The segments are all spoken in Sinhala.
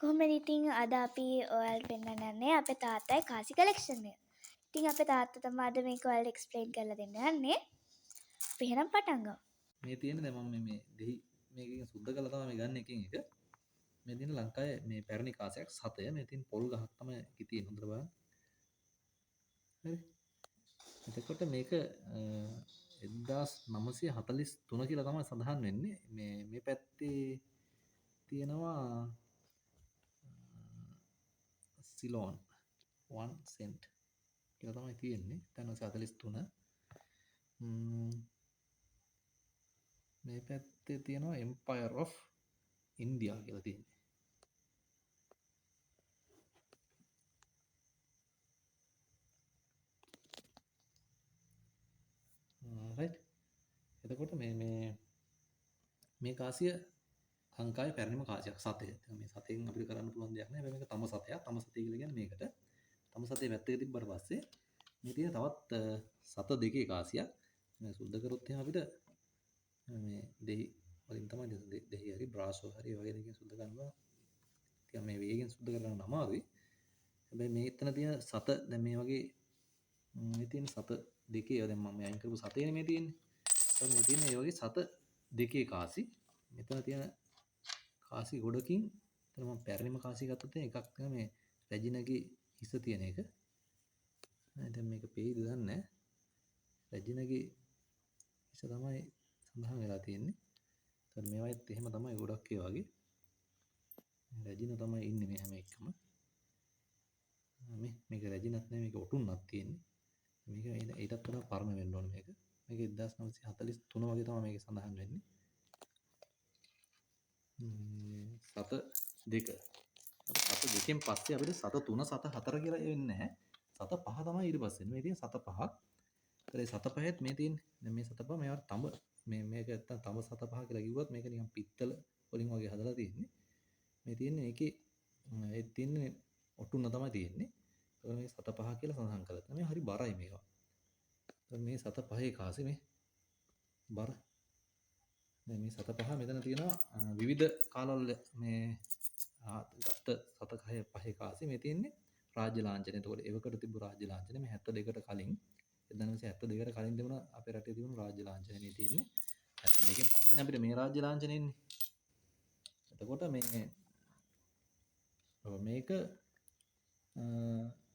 කොහොමද ඉතින් අද අපි ඔයාලට පෙන්වන්න යන්නේ අපේ තාත්තයි කාසි කලෙක්ෂන් එක. ඉතින් අපේ තාත්තා තමයි අද මේක ඔයාලට එක්ස්ප්ලেইন කරලා දෙන්න යන්නේ. අපි එහෙනම් පටන් ගමු. මේ තියෙන්නේ දැන් මම මේ දෙහි මේකෙන් සුද්ධ කළා තමයි මේ ගන්න එකින් එක. මේ තියෙන ලංකාවේ මේ පැරණි කාසියක් 7. මේ තියෙන පොල් ගහක් තමයි කි තියෙන හොඳට බලන්න. හරි. එතකොට මේක 1943 කියලා තමයි සඳහන් වෙන්නේ. මේ පැත්තේ තියෙනවා සිලෝන් 1 සෙන්ට් කියලා තමයි තියෙන්නේ. 1943. මේ පැත්තේ තියෙනවා Empire of India කියලා තියෙන්නේ. right. එතකොට මේ කාසිය ලංකාවේ පැරණිම කාසියක් 7. මේ 7න් අපිට කරන්න පුළුවන් දෙයක් නෑ. මේක තම 7ක්. තම 7 කියලා කියන්නේ මේකට. තම 7 පැත්තක තිබ්බට පස්සේ මේ තියෙන තවත් 7 දෙකේ කාසියක්. මේ සුද්ධ කරොත් එහෙනම් අපිට මේ දෙහි වලින් තමයි දෙහි හරි බ්‍රාසෝ හරි වගේ දෙකකින් සුද්ධ කරනවා. ටිකක් මේ වේගෙන් සුද්ධ කරගන්න අමාරුයි. හැබැයි මේ එතන තියෙන 7 දැන් මේ වගේ මේ තියෙන 7 දෙකේ දැන් මම අයින් කරපු 7නේ මේ තියෙන්නේ. දැන් මේ තියෙන මේ වගේ 7 දෙකේ කාසි. මෙතන තියෙන කාසි ගොඩකින් එතන මම පැරණිම කාසි ගත්තොත් එකක් තමයි මේ රැජිනගේ හිස තියෙන එක. දැන් මේක පේයිද දන්නේ නැහැ. රැජිනගේ හිස තමයි සඳහන් වෙලා තියෙන්නේ. ඒතර මේවාත් එහෙම තමයි ගොඩක් ඒ වගේ. රැජින තමයි ඉන්නේ මේ හැම එකම. මේක රැජිනත් නෙමෙයි මේක ඔටුන්නක් තියෙන්නේ. මේක ඊටත් වඩා පරණ වෙන්න ඕනේ මේක. මේක 1943 වගේ තමයි මේක සඳහන් වෙන්නේ. 7 2 7 දෙකෙන් පස්සේ අපිට 7 3 7 4 කියලා වෙන්නේ නැහැ. 7 5 තමයි ඊට පස්සේ. මේ තියෙන 7 5ක්. ඒතරේ 7 5ත් මේ තියෙන්නේ. දැන් මේ 7 5 මේවට තඹ මේක නැත්තම් තඹ 7 5 කියලා කිව්වත් මේක නිකන් පිත්තල වලින් වගේ හදලා තියෙන්නේ. මේ තියෙන්නේ ඒකේ ඒ තියෙන්නේ ඔටුන්න තමයි තියෙන්නේ. ඒක මේ 7 5 කියලා සඳහන් කරලා තියෙනවා. මේ හරි බරයි මේවා. මේ 7 5 කාසි මේ බර දැන් මේ 7 5 මෙතන තියෙනවා විවිධ කාලවල මේ ගත්ත 7 5 කාසි මේ තියෙන්නේ රාජ්‍ය ලාංඡනය. එතකොට එවකට තිබු රාජ්‍ය ලාංඡනය මේ 72ට කලින් 1972ට කලින් තිබුණ අපේ රටේ තිබුණු රාජ්‍ය ලාංඡනය මේ තියෙන්නේ 72කින් පස්සේ අපිට මේ රාජ්‍ය ලාංඡනය එන්නේ. එතකොට මේක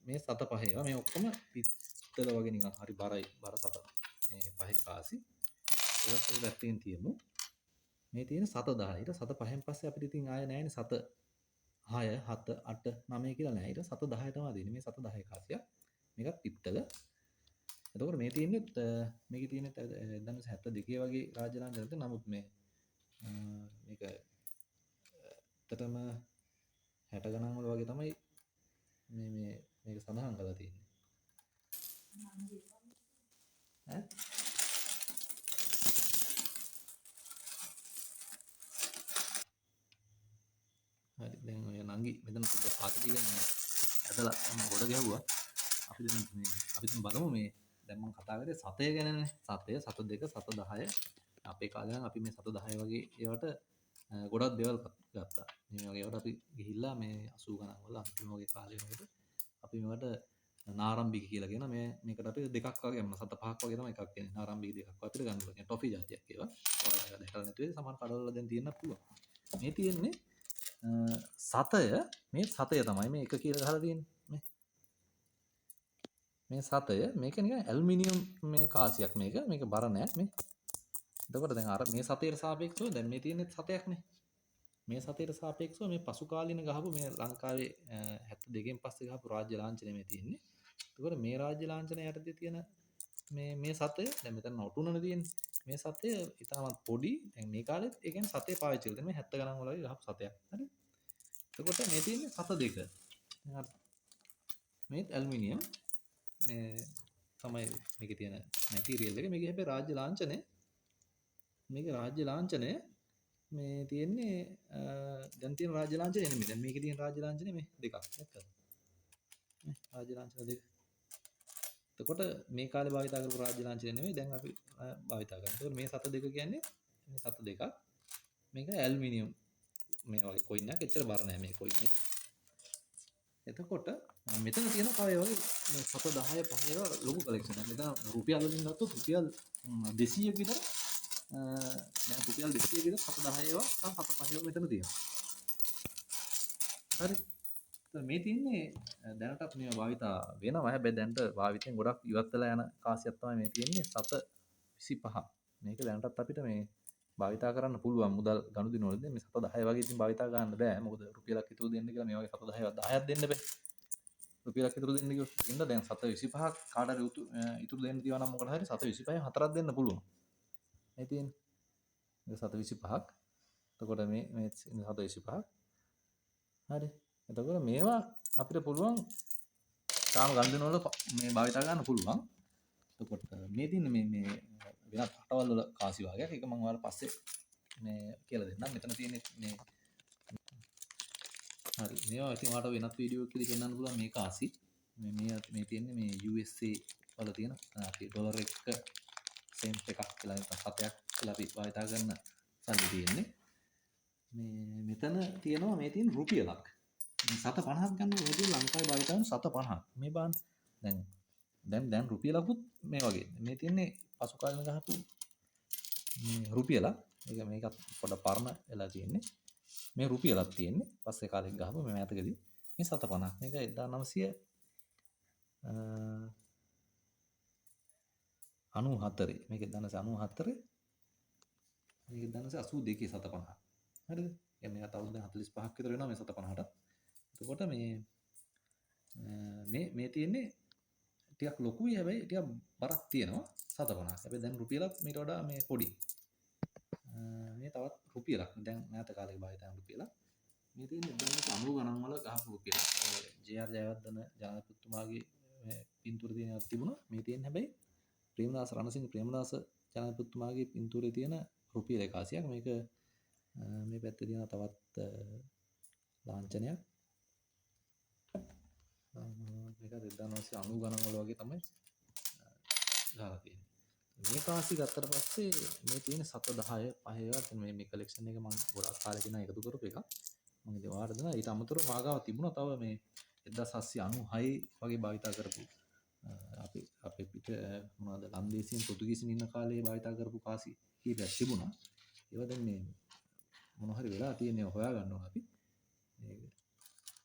මේ 7 5 ඒවා මේ ඔක්කොම පිත්තල වගේ නිකන් හරි බරයි බර 7 මේ 5 කාසි. ඒවත් අපි පැත්තකින් තියමු. මේ තියෙන 7 10. ඊට 7 5න් පස්සේ අපිට ඉතින් ආය නැහැනේ 7 6 7 8 9 කියලා නැහැ. ඊට 7 10 තමයි දෙන්නේ. මේ 7 10 කාසියක්. මේකත් පිත්තල. එතකොට මේ තියෙන්නේ මේකේ තියෙන්නේ 1972 වගේ රාජ්‍ය ලාංඡනයද නමුත් මේක ඇත්තටම 60 ගණන් වල වගේ තමයි මේක සඳහන් කරලා තියෙන්නේ. ඈ හරි දැන් ඔය නංගි මෙතන සුද්ධ පාති ටික ඇදලා ගොඩ ගැහුවා. අපි දැන් බලමු මේ දැන් මම කතා කරේ 7 ගැනනේ. 7 7 2 7 10 අපේ කාලේ නම් අපි මේ 7 10 වගේ ඒවට ගොඩක් දේවල් ගත්තා. මේ වගේ ඒවට අපි ගිහිල්ලා මේ 80 ගණන් වල අන්තිම වගේ කාලේ වෙනකොට අපි මේවට නාරම්බික කියලා කියන මේකට අපි දෙකක් වගේ යනවා. 7 5ක් වගේ තමයි එකක් තියෙන්නේ. නාරම්බික දෙකක් අපිට ගන්න පුළුවන්. ටොෆි જાතියක් ඒවා. ඔයාලා දැකලා නැති වෙයි සමහර කඩවල දැන් තියෙන්නත් පුළුවන්. මේ තියෙන්නේ 7 මේ 7 තමයි මේ එක කියලා ගහලා තියෙන්නේ. මේ 7 මේක නිකන් ඇලුමිනියම් මේ කාසියක් මේක බර නෑ මේ. එතකොට දැන් අර මේ 7ට සාපේක්ෂව දැන් මේ තියෙන්නේ 7ක් නේ. මේ 7ට සාපේක්ෂව මේ පසු කාලින ගහපු මේ ලංකාවේ 72කින් පස්සේ ගහපු රාජ්‍ය ලාංඡනය මේ තියෙන්නේ. එතකොට මේ රාජ්‍ය ලාංඡනය යටතේ තියෙන මේ 7 දැන් මෙතන ඔටුනනේ තියෙන්නේ. මේ 7 ඉතාමත් පොඩි. දැන් මේ කාලෙත් ඒ කියන්නේ 7 පාවිච්චි කරලා මේ 70 ගණන් වල වගේ ගහපු 7ක්. හරි. එතකොට මේ තියෙන්නේ 7 2. මේත් ඇලුමිනියම් මේ තමයි මේකේ තියෙන මැටීරියල් එක. මේකේ හැබැයි රාජ්‍ය ලාංඡනය මේකේ රාජ්‍ය ලාංඡනය මේ තියෙන්නේ දැන් තියෙන රාජ්‍ය ලාංඡනය නෙමෙයි. දැන් මේකේ තියෙන රාජ්‍ය ලාංඡනය මේ දෙකක් නැත්නම්. නේ රාජ්‍ය ලාංඡන දෙක. එතකොට මේ කාලේ භාවිතා කරපු රාජ්‍ය ලාංඡනය නෙමෙයි දැන් අපි භාවිතා කරන්නේ. එතකොට මේ 7 2 කියන්නේ මේ 7 2ක් මේක ඇලුමිනියම් මේ වගේ කොයින් එකක් එච්චර බර නෑ මේ කොයින් එක. එතකොට මෙතන තියෙන තව ඒ වගේ 7 10 5 ඒවා ලොකු කලෙක්ෂන් එකක්. මෙතන රුපියල් වලින් ගත්තොත් රුපියල් 200ක විතර දැන් රුපියල් 200ක විතර 7 10 ඒවා සහ 7 5 ඒවා මෙතන තියෙනවා. හරි. මේ තියන්නේ දැනටත් මේ භාවිතා වෙනවා. හැබැයි දැනට භාවිතයෙන් ගොඩක් ඉවත් වෙලා යන කාසියක් තමයි මේ තියෙන්නේ 725. මේක දැනටත් අපිට මේ භාවිතා කරන්න පුළුවන් මුදල් ගනුදෙනු වලදී මේ 710 වගේ ඉතින් භාවිතා ගන්න බෑ. මොකද රුපියලක් ඉතුරු දෙන්න කියලා මේ වගේ 710 10ක් දෙන්න බෑ. රුපියලක් ඉතුරු දෙන්න කිව්වොත් ඉන්න දැන් 725ක් කාට හරි ඉතුරු දෙන්න තියනවා නම් මොකට හරි 725 හතරක් දෙන්න පුළුවන්. මේ තියෙන්නේ. මේ 725ක්. එතකොට මේ 725ක්. හරි. එතකොට මේවා අපිට පුළුවන් තාම ගනුදෙනු වල මේ භාවිතා ගන්න පුළුවන්. එතකොට මේ තියෙන මේ වෙනත් රටවල් වල කාසි වර්ගයක්. ඒක මම ඔයාලට පස්සේ මේ කියලා දෙන්නම්. මෙතන තියෙන්නේ මේ හරි. මේවා ඉතින් ඔයාලට වෙනත් වීඩියෝ එකකදී පෙන්වන්න පුළුවන් මේ කාසි. මේ තියෙන්නේ මේ USA වල තියෙන අපි ඩොලර් එක සෙන්ට් එකක් කියලා නැත්නම් සතයක් කියලා අපි භාවිතා කරන සල්ලි තියෙන්නේ. මේ මෙතන තියෙනවා මේ තියෙන රුපියලක්. 750ක් ගන්න ඕනේ ලංකාවේ භාවිතා කරන 750ක්. මේ බලන්න දැන් රුපියලකුත් මේ වගේ. මේ තියෙන්නේ පසු කාලෙම ගහපු මේ රුපියලක්. මේකත් පොඩ පරණ වෙලා තියෙන්නේ. මේ රුපියලක් තියෙන්නේ. පස්සේ කාලෙක ගහපු මේ මෑතකදී මේ 750ක්. මේක 1994 මේක 1994 මේක 1982 750. හරිද? මේක අවුරුදු 45ක් විතර වෙනවා මේ 750ට. එතකොට මේ තියෙන්නේ ටිකක් ලොකුයි හැබැයි ටිකක් බරක් තියෙනවා 750ක්. හැබැයි දැන් රුපියලක් මීට වඩා මේ පොඩි. මේ තවත් රුපියලක්. දැන් මෑත කාලේ භාවිතා කරන රුපියලක්. මේ තියෙන්නේ 90 ගණන් වල ගහපු රුපියලක්. ජේ.ආර්. ජයවර්ධන ජනාධිපතිතුමාගේ පින්තූර තියෙනවක් තිබුණා. මේ තියෙන්නේ හැබැයි ප්‍රේමදාස රණසිංහ ප්‍රේමදාස ජනාධිපතිතුමාගේ පින්තූරේ තියෙන රුපියල් 100ක්. මේක මේ පැත්තේ තියෙන තවත් ලාංඡනයක්. මේක 1990 ගණන් වල වගේ තමයි ගහලා තියෙන්නේ. මේ කාසි ගත්තට පස්සේ මේ තියෙන 710 5 මේ කලෙක්ෂන් එක මම ගොඩක් කාලෙක ඉඳන් එකතු කරපු එකක්. මම ඉතින් ඔයාලට දෙනවා. ඊට අමතරව මාගාව තිබුණා තව මේ 1796 වගේ භාවිතා කරපු අපේ පිට මොනවද ලන්දේසියෙන් පෘතුගීසින් ඉන්න කාලේ භාවිතා කරපු කාසි කීපයක් තිබුණා. ඒවා දැන් මේ මොන හරි වෙලා තියෙනවා හොයාගන්න ඕන අපි.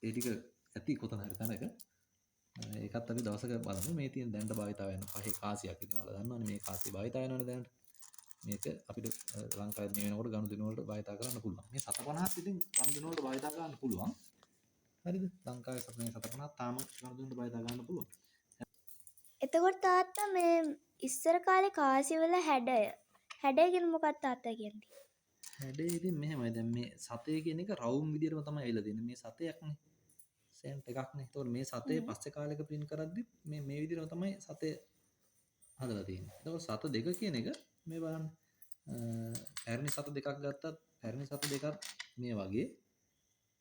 ඒ ටික ඇති කොතන හරි තැනක. ඒකත් අපි දවසක බලමු. මේ තියෙන දැනට භාවිතා වෙන පහේ කාසියක් ඉතින් ඔයාලා දන්නවනේ මේ කාසිය භාවිතා වෙනවනේ දැනට. මේක අපිට ලංකාවේ මේ වෙනකොට ගනුදෙනු වලට භාවිතා කරන්න පුළුවන්. මේ 750ක් ඉතින් ගනුදෙනු වලට භාවිතා කරන්න පුළුවන්. හරිද? ලංකාවේ 750ක් තාම ගනුදෙනු වලට භාවිතා කරන්න පුළුවන්. එතකොට තාත්තා මේ ඉස්සර කාලේ කාසි වල හැඩය ගැන මොකක්ද තාත්තා කියන්නේ? හැඩේ ඉතින් මෙහෙමයි. දැන් මේ සතේ කියන එක රවුම් විදියටම තමයි ඇවිල්ලා තියෙන්නේ. මේ සතයක්නේ. සෙන්ට් එකක්නේ. ඒතකොට මේ සතේ පස්සේ කාලෙක print කරද්දි මේ විදියටම තමයි සතේ හදලා තියෙන්නේ. එතකොට සත දෙක කියන එක මේ බලන්න. පැරණි සත දෙකක් ගත්තත් පැරණි සත දෙකක් මේ වගේ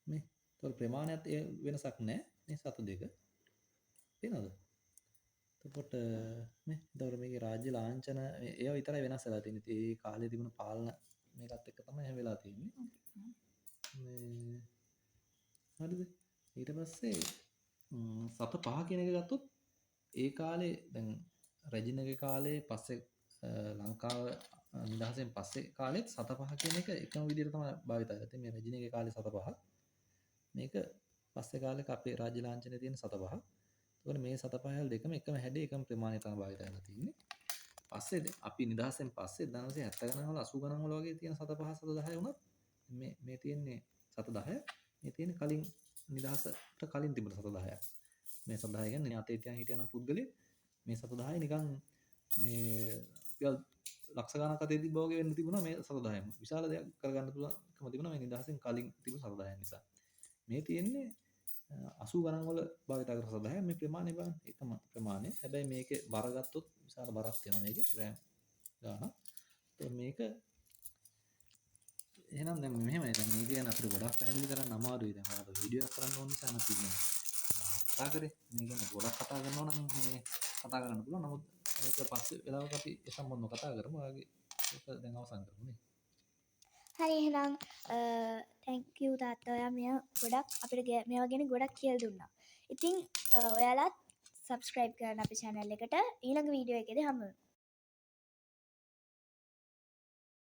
මේ. ඒතකොට ප්‍රමාණයත් වෙනසක් නැහැ. මේ සත දෙක. තේනවද? එතකොට මේ එතකොට මේකේ රාජ්‍ය ලාංඡන ඒවා විතරයි වෙනස් වෙලා තියෙන්නේ. ඒ කාලේ තිබුණ පාලන මේකත් එක්ක තමයි එහෙම වෙලා තියෙන්නේ. මේ හරිද? ඊට පස්සේ සත පහ කියන එක ගත්තොත් ඒ කාලේ දැන් රෙජිනගේ කාලේ පස්සේ ලංකාව නිදහසෙන් පස්සේ කාලෙත් සත පහ කියන එක එකම විදිහට තමයි භාවිත කරලා තියෙන්නේ. මේ රෙජිනගේ කාලේ සත පහ. මේක පස්සේ කාලෙක අපේ රාජ්‍ය ලාංඡනයේ තියෙන සත පහ. එතකොට මේ සත පහල් දෙකම එකම හැඩේ එකම ප්‍රමාණය තමයි භාවිත කරලා තියෙන්නේ. පස්සේ අපි නිදහසෙන් පස්සේ 1970 ගණන් වල 80 ගණන් වල වගේ තියෙන සත පහ සත 10 වුණත් මේ තියෙන්නේ සත 10. මේ තියෙන්නේ කලින් නිදහසට කලින් තිබුණ සත 10ක්. මේ සත 10 කියන්නේ අතේ තියන් හිටියනම් පුද්ගලෙ මේ සත 10 නිකන් මේ ලක්ෂ ගණනක් අතේ තිබ්බා වගේ වෙන්න තිබුණා මේ සත 10ම. විශාල දෙයක් කරගන්න පුළුවන්කම තිබුණා මේ නිදහසෙන් කලින් තිබුණ සත 10 නිසා. මේ තියෙන්නේ 80 ගණන් වල භාවිත කරන සත 10 මේ ප්‍රමාණය බලන්න එකම ප්‍රමාණය. හැබැයි මේකේ බර ගත්තොත් විශාල බරක් තියෙනවා මේකේ ග්‍රෑම් ගාණක්. ඒත් මේක එහෙනම් දැන් මෙහෙමයි දැන් මේක ගැන අපිට ගොඩක් පැහැදිලි කරන්න අමාරුයි. දැන් ඔයාලට වීඩියෝ එකක් කරන්න ඕන නිසා අපි කතා කරේ. මේ ගැන ගොඩක් කතා කරනවා නම් මේ කතා කරන්න පුළුවන්. නමුත් මේක පස්සේ වෙලාවක අපි ඒ සම්බන්ධව කතා කරමු. ඔයාගේ ඒක දැන් අවසන් කරමු නේ. හරි එහෙනම් thank you තාත්තා ඔයා මෙය ගොඩක් අපිට මේවා ගැන ගොඩක් කියලා දුන්නා. ඉතින් ඔයාලත් subscribe කරන්න අපේ channel එකට ඊළඟ වීඩියෝ එකේදී හමු වෙමු.